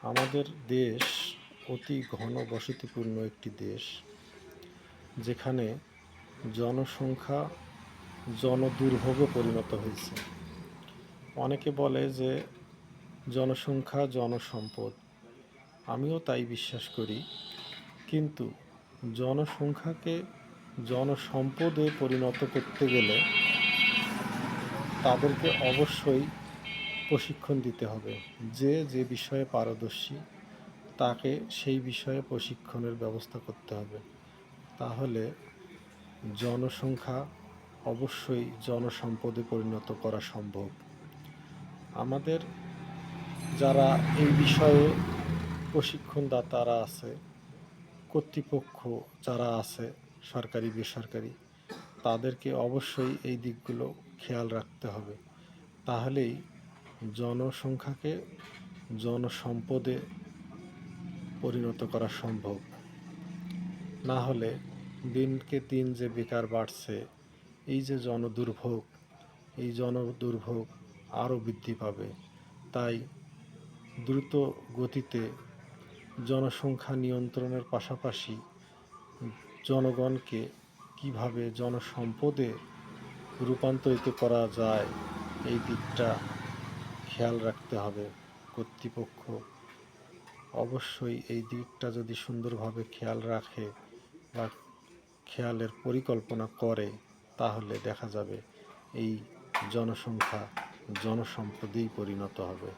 আমাদের দেশ অতি ঘনবসতিপূর্ণ একটি দেশ, যেখানে জনসংখ্যা জনদুর্ভোগে পরিণত হয়েছে। অনেকে বলে যে জনসংখ্যা জনসম্পদ, আমিও তাই বিশ্বাস করি। কিন্তু জনসংখ্যাকে জনসম্পদে পরিণত করতে গেলে তাদেরকে অবশ্যই প্রশিক্ষণ দিতে হবে। যে যে বিষয়ে পারদর্শী তাকে সেই বিষয়ে প্রশিক্ষণের ব্যবস্থা করতে হবে। তাহলে জনসংখ্যা অবশ্যই জনসম্পদে পরিণত করা সম্ভব। আমাদের যারা এই বিষয়ে প্রশিক্ষণদাতারা আছে, কর্তৃপক্ষ যারা আছে সরকারি বেসরকারি, তাদেরকে অবশ্যই এই দিকগুলো খেয়াল রাখতে হবে। তাহলেই জনসংখ্যাকে জনসম্পদে পরিণত করা সম্ভব। না হলে দিনকে দিন যে বেকার বাড়ছে, এই যে জনদুর্ভোগ, এই জনদুর্ভোগ আরও বৃদ্ধি পাবে। তাই দ্রুত গতিতে জনসংখ্যা নিয়ন্ত্রণের পাশাপাশি জনগণকে কিভাবে জনসম্পদে রূপান্তরিত করা যায়, এই দিকটা খেয়াল রাখতে হবে। কর্তৃপক্ষ অবশ্যই এই দিকটা যদি সুন্দরভাবে খেয়াল রাখে বা খেয়ালের পরিকল্পনা করে, তাহলে দেখা যাবে এই জনসংখ্যা জনসম্পদেই পরিণত হবে।